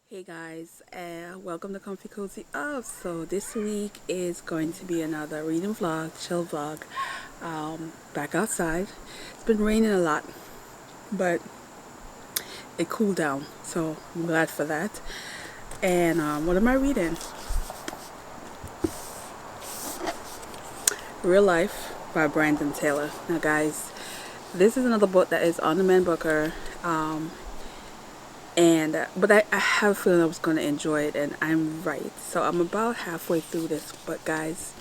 Hey guys, welcome to Comfy Cozy Up. So this week is going to be another reading vlog, chill vlog. Back outside. It's been raining a lot, but it cooled down, so I'm glad for that. And what am I reading? Real Life by Brandon Taylor. Now guys, this is another book that is on the Man Booker. But I have a feeling I was going to enjoy it, and I'm right. So I'm about halfway through this, but guys,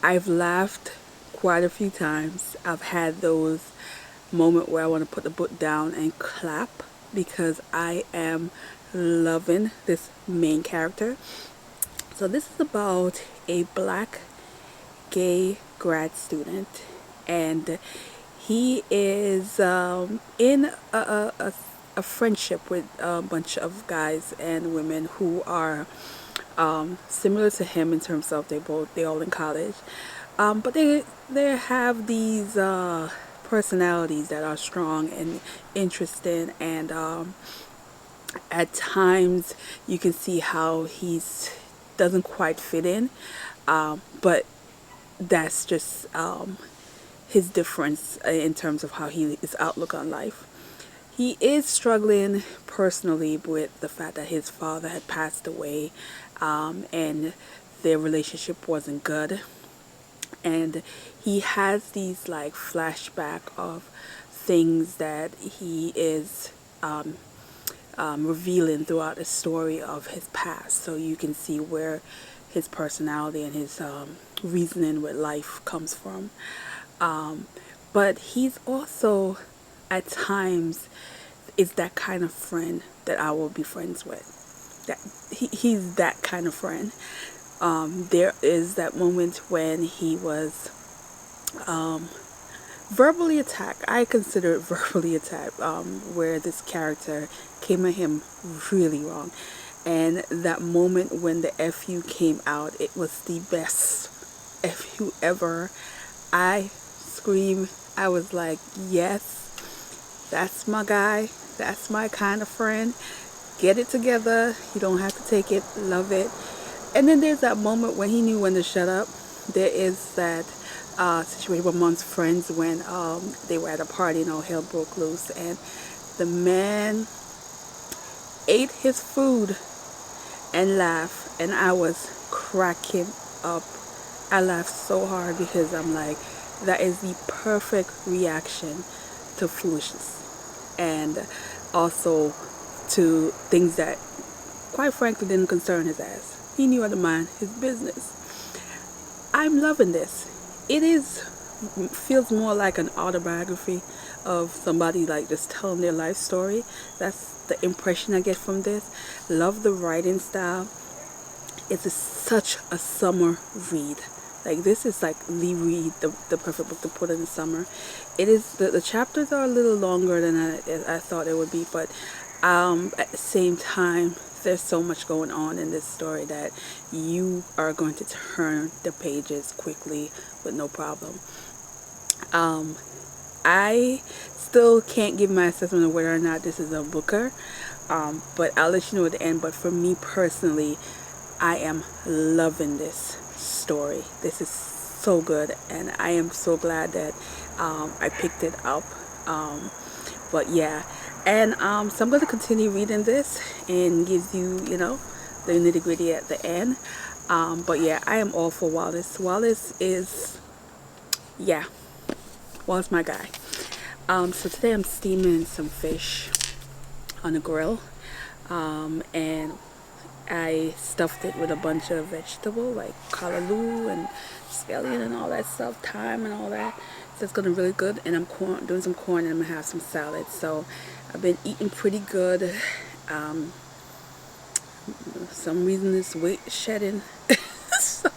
I've laughed quite a few times. I've had those moments where I want to put the book down and clap because I am loving this main character. So this is about a black gay grad student, and he is in a friendship with a bunch of guys and women who are similar to him in terms of they're all in college, but they have these personalities that are strong and interesting, and at times you can see how he's doesn't quite fit in, but that's just his difference in terms of how his outlook on life. He is struggling personally with the fact that his father had passed away, and their relationship wasn't good. And he has these like flashback of things that he is revealing throughout the story of his past. So you can see where his personality and his reasoning with life comes from. But he's also at times is that kind of friend that I will be friends with. That he's that kind of friend. There is that moment when he was verbally attacked. I consider it verbally attacked, where this character came at him really wrong. And that moment when the FU came out, it was the best FU ever. I screamed. I was like, yes, that's my guy. That's my kind of friend. Get it together. You don't have to take it. Love it. And then there's that moment when he knew when to shut up. There is that situation amongst friends when they were at a party and all hell broke loose, and the man ate his food and laughed, and I was cracking up. I laughed so hard because I'm like, that is the perfect reaction to foolishness, and also to things that quite frankly didn't concern his ass. He knew how to mind his business. I'm loving this. It feels more like an autobiography of somebody like just telling their life story. That's the impression I get from this. Love the writing style. Such a summer read. Like, this is like the read, the perfect book to put in the summer. It is, the chapters are a little longer than I thought it would be, but at the same time, there's so much going on in this story that you are going to turn the pages quickly with no problem. I still can't give my assessment of whether or not this is a booker, but I'll let you know at the end. But for me personally, I am loving this story. This is so good, and I am so glad that I picked it up. But yeah, and so I'm going to continue reading this and give you, the nitty gritty at the end. But yeah, I am all for Wallace. Wallace is, yeah, Wallace my guy. So today I'm steaming some fish on a grill, and I stuffed it with a bunch of vegetable like callaloo and scallion and all that stuff, thyme and all that. So it's gonna be really good. And I'm doing some corn, and I'm gonna have some salad. So I've been eating pretty good. For some reason this weight shedding. So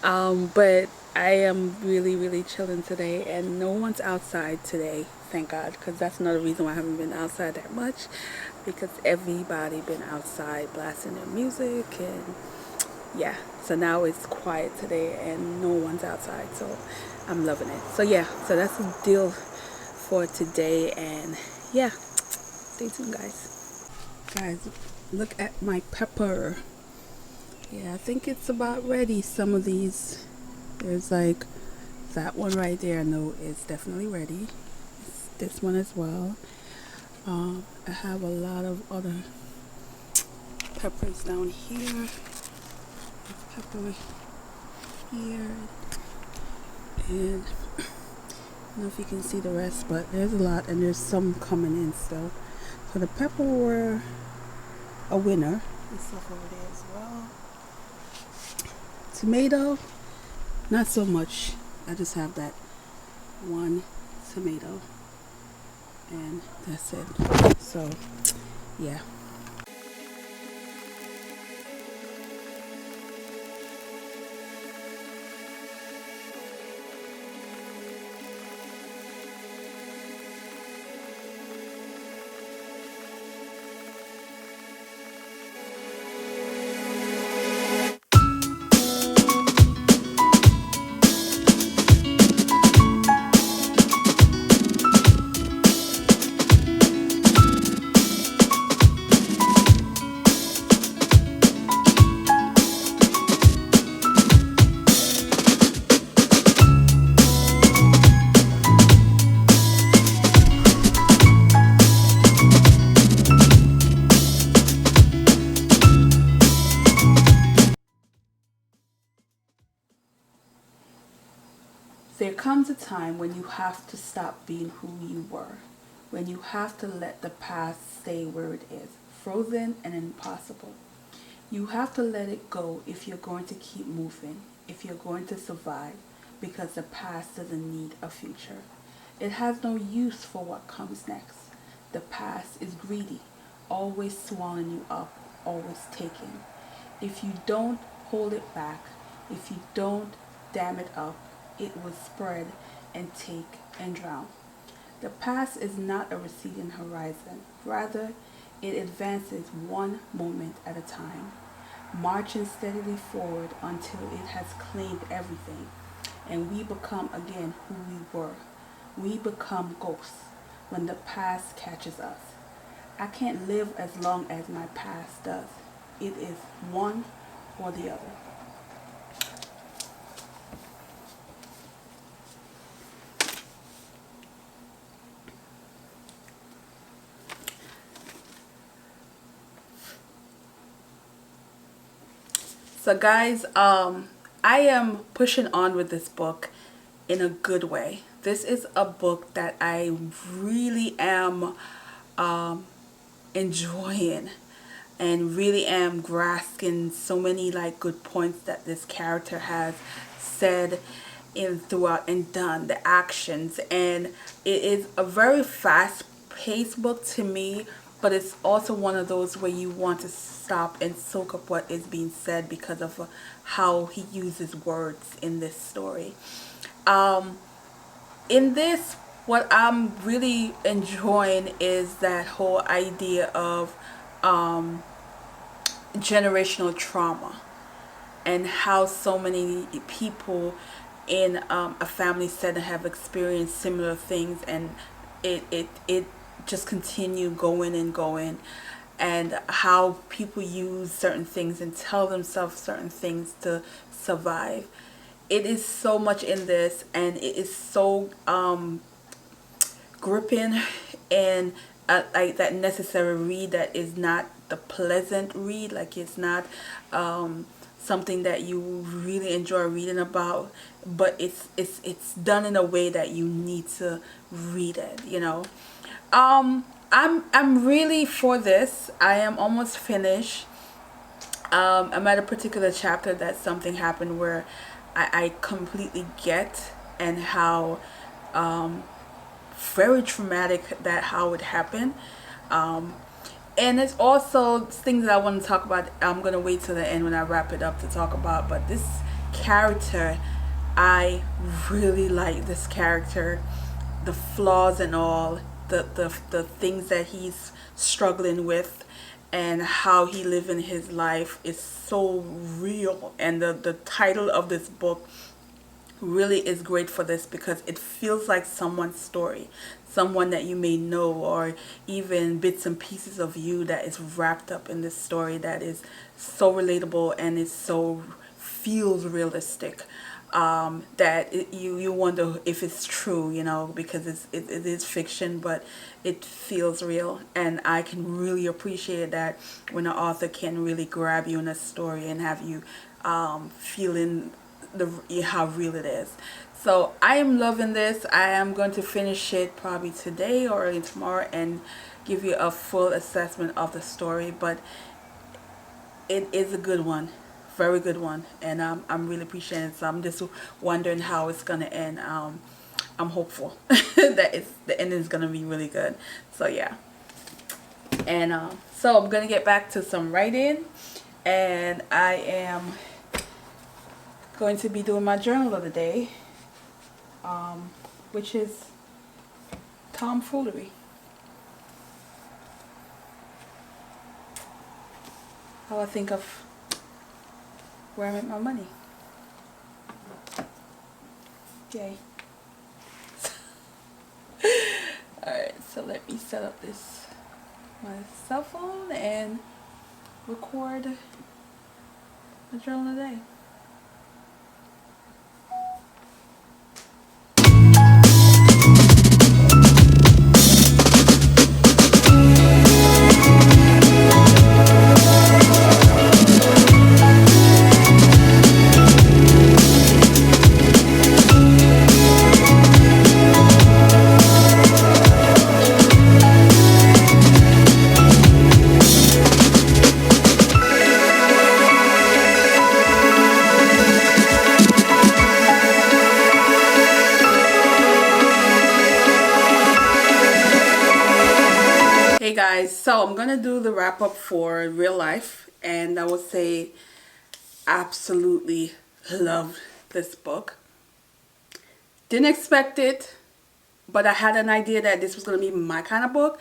but I am really chilling today, and no one's outside today, thank God, because that's another reason why I haven't been outside that much, because everybody been outside blasting their music, and yeah, so now it's quiet today and no one's outside, so I'm loving it. So yeah, so that's the deal for today, and yeah, stay tuned guys. Guys, look at my pepper. Yeah, I think it's about ready. Some of these, there's like that one right there. No, it's definitely ready. It's this one as well. I have a lot of other peppers down here. Pepper here, and I don't know if you can see the rest, but there's a lot, and there's some coming in still. So the pepper were a winner. There's stuff over there as well. Tomato, not so much. I just have that one tomato, and that's it. So, yeah. There comes a time when you have to stop being who you were, when you have to let the past stay where it is, frozen and impossible. You have to let it go if you're going to keep moving, if you're going to survive, because the past doesn't need a future. It has no use for what comes next. The past is greedy, always swallowing you up, always taking. If you don't hold it back, if you don't dam it up, it will spread and take and drown. The past is not a receding horizon. Rather, it advances one moment at a time, marching steadily forward until it has claimed everything, and we become again who we were. We become ghosts when the past catches us. I can't live as long as my past does. It is one or the other. So guys, I am pushing on with this book in a good way. This is a book that I really am enjoying and really am grasping so many like good points that this character has said in throughout and done, the actions, and it is a very fast paced book to me, but it's also one of those where you want to stop and soak up what is being said because of how he uses words in this story. In this, what I'm really enjoying is that whole idea of generational trauma and how so many people in a family setting have experienced similar things, and it just continue going and going, and how people use certain things and tell themselves certain things to survive. It is so much in this, and it is so gripping, and like that necessary read that is not the pleasant read. Like it's not something that you really enjoy reading about, but it's done in a way that you need to read it, you know. I'm really for this. I am almost finished. I'm at a particular chapter that something happened where I completely get, and how very traumatic that how it happened. And it's also things that I want to talk about. I'm going to wait till the end when I wrap it up to talk about. But this character, I really like this character. The flaws and all, the things that he's struggling with, and how he living his life is so real. And the title of this book really is great for this, because it feels like someone's story, someone that you may know, or even bits and pieces of you that is wrapped up in this story that is so relatable and is so feels realistic, that you wonder if it's true, because it is fiction, but it feels real. And I can really appreciate that when an author can really grab you in a story and have you feeling how real it is. So I am loving this. I am going to finish it probably today or early tomorrow and give you a full assessment of the story. But it is a good one, very good one, and I'm really appreciating it. So I'm just wondering how it's gonna end. I'm hopeful that the ending is gonna be really good. So yeah, and so I'm gonna get back to some writing, and I am going to be doing my journal of the day, which is tomfoolery. How I think of where I make my money. Yay. Alright, so let me set up my cell phone and record the journal of the day. Hey guys, so I'm gonna do the wrap up for real life, and I would say absolutely loved this book. Didn't expect it, but I had an idea that this was gonna be my kind of book,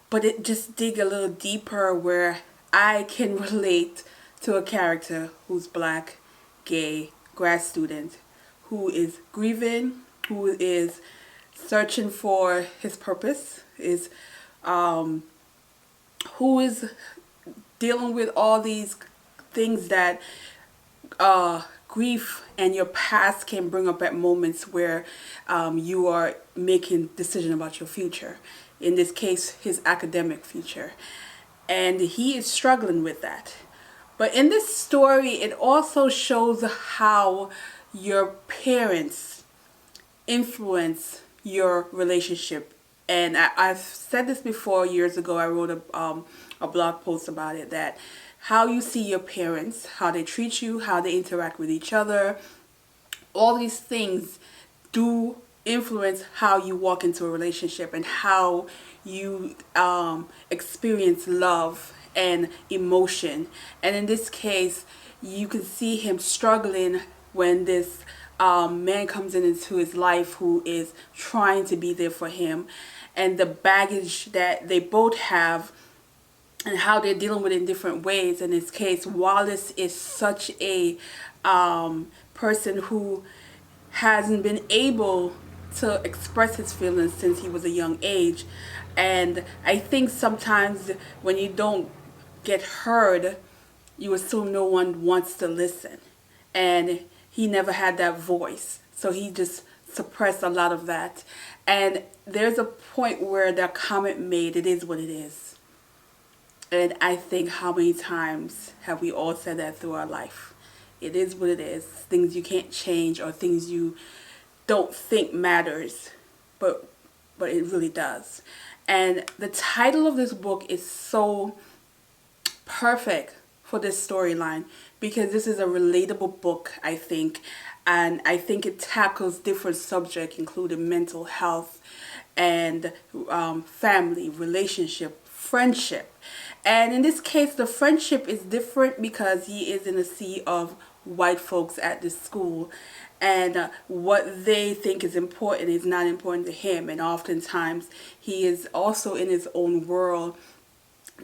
but it just dig a little deeper where I can relate to a character who's black, gay, grad student, who is grieving, who is searching for his purpose, who is dealing with all these things that grief and your past can bring up at moments where you are making decision about your future. In this case, his academic future. And he is struggling with that. But in this story, it also shows how your parents influence your relationship. And I've said this before years ago. I wrote a blog post about it, that how you see your parents, how they treat you, how they interact with each other, all these things do influence how you walk into a relationship and how you experience love and emotion. And in this case, you can see him struggling when this man comes into his life who is trying to be there for him, and the baggage that they both have and how they're dealing with it in different ways. In this case, Wallace is such a person who hasn't been able to express his feelings since he was a young age. And I think sometimes when you don't get heard, you assume no one wants to listen. And he never had that voice. So he just suppressed a lot of that. And there's a point where that comment made, it is what it is. And I think how many times have we all said that through our life? It is what it is. Things you can't change, or things you don't think matters, but it really does. And the title of this book is so perfect for this storyline, because this is a relatable book, I think. And I think it tackles different subjects, including mental health and family, relationship, friendship. And in this case, the friendship is different because he is in a sea of white folks at this school. And what they think is important is not important to him. And oftentimes, he is also in his own world,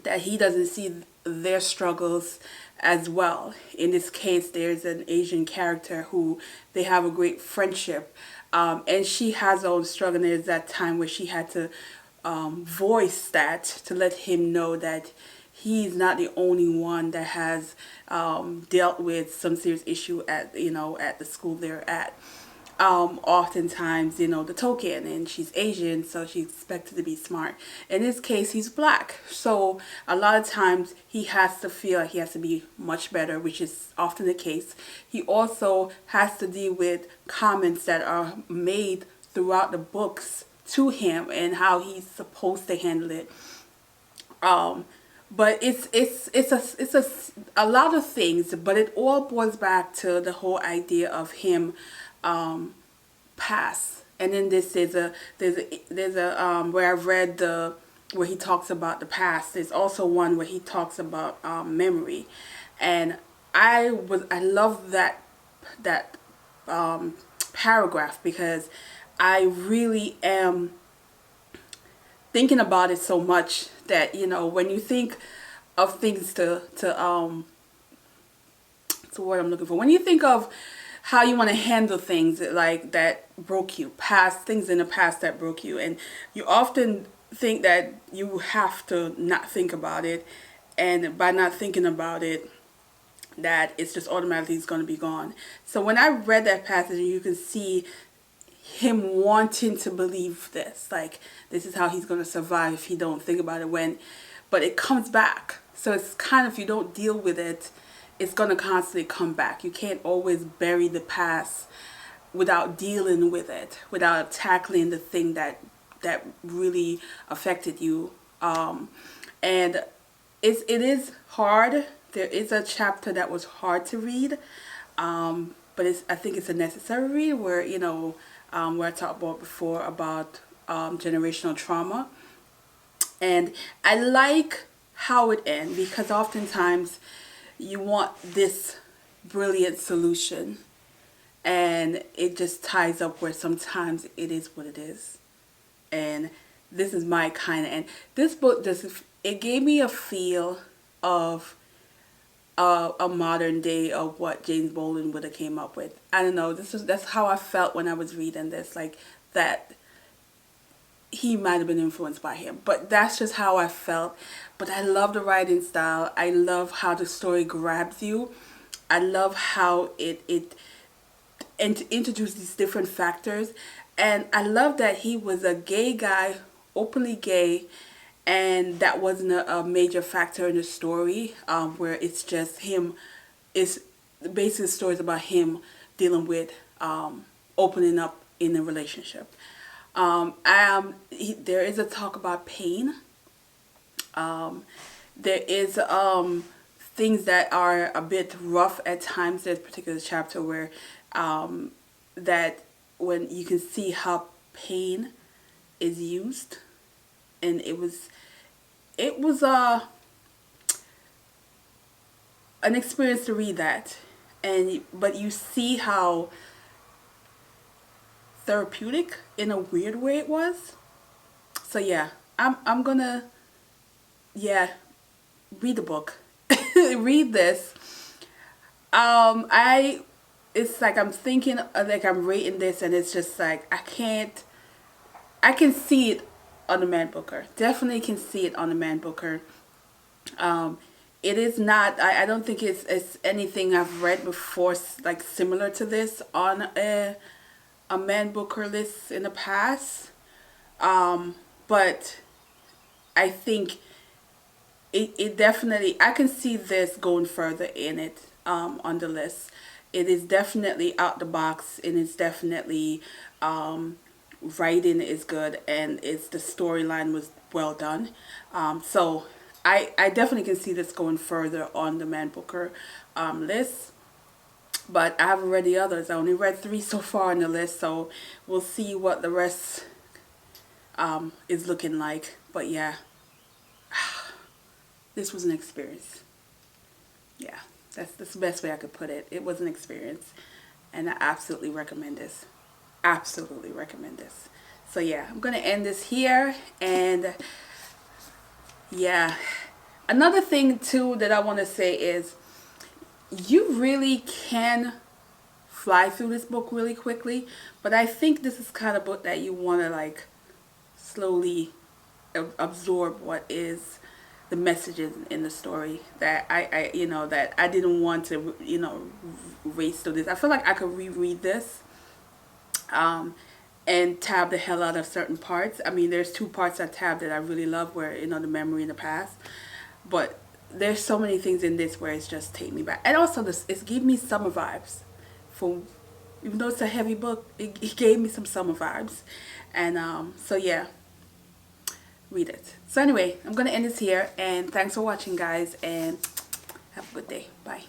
that he doesn't see their struggles as well. In this case, there's an Asian character who they have a great friendship, and she has her own struggle. And there's that time where she had to voice that to let him know that he's not the only one that has dealt with some serious issue at at the school they're at. Oftentimes, the token, and she's Asian, so she's expected to be smart. In this case, he's black, so a lot of times he has to feel like he has to be much better, which is often the case. He also has to deal with comments that are made throughout the books to him and how he's supposed to handle it. But it's a lot of things, but it all boils back to the whole idea of him pass. And then there's a where I've read the where he talks about the past. There's also one where he talks about memory, and I love that paragraph, because I really am thinking about it so much that when you think of things it's the word I'm looking for. When you think of how you want to handle things like that broke you, past things in the past that broke you, and you often think that you have to not think about it, and by not thinking about it, that it's just automatically it's going to be gone. So when I read that passage, you can see him wanting to believe this, like this is how he's going to survive if he don't think about it, but it comes back. So it's kind of, if you don't deal with it, it's going to constantly come back. You can't always bury the past without dealing with it, without tackling the thing that really affected you. And it is hard. There is a chapter that was hard to read, but I think it's a necessary read, where where I talked about before about generational trauma. And I like how it ends, because oftentimes you want this brilliant solution, and it just ties up where sometimes it is what it is. And this is my kind of end. This book it gave me a feel of a modern day of what James Baldwin would have came up with. I don't know. That's how I felt when I was reading this, like that he might have been influenced by him, but that's just how I felt. But I love the writing style. I love how the story grabs you. I love how it introduced these different factors, and I love that he was a gay guy, openly gay, and that wasn't a major factor in the story, where it's just him. It's basically the story is about him dealing with opening up in a relationship. There is a talk about pain. There is things that are a bit rough at times. There's a particular chapter where that when you can see how pain is used, and it was an experience to read that, but you see how therapeutic in a weird way it was. So yeah, I'm gonna read the book. Read this. It's like I'm thinking, like I'm rating this, and it's just like I can see it on the Man Booker. Definitely can see it on the Man Booker. It is not, I don't think it's anything I've read before, like similar to this on a Man Booker list in the past. But I think it definitely, I can see this going further in it, on the list. It is definitely out the box, and it's definitely, writing is good, and the storyline was well done. So I definitely can see this going further on the Man Booker list. But I haven't read the others. I only read 3 so far on the list, so we'll see what the rest is looking like. But yeah, this was an experience. Yeah, that's the best way I could put it. It was an experience, and I absolutely recommend this. Absolutely recommend this. So yeah, I'm gonna end this here, and yeah, Another thing too that I want to say is you really can fly through this book really quickly, but I think this is kind of book that you want to like slowly absorb what is the messages in the story, that that I didn't want to race through this. I feel like I could reread this and tab the hell out of certain parts. I mean, there's two parts I tab that I really love, where the memory in the past, but there's so many things in this where it's just take me back. And also this, it's give me summer vibes. For even though it's a heavy book, it gave me some summer vibes. And so yeah, read it. So anyway, I'm gonna end this here, and thanks for watching, guys, and have a good day. Bye.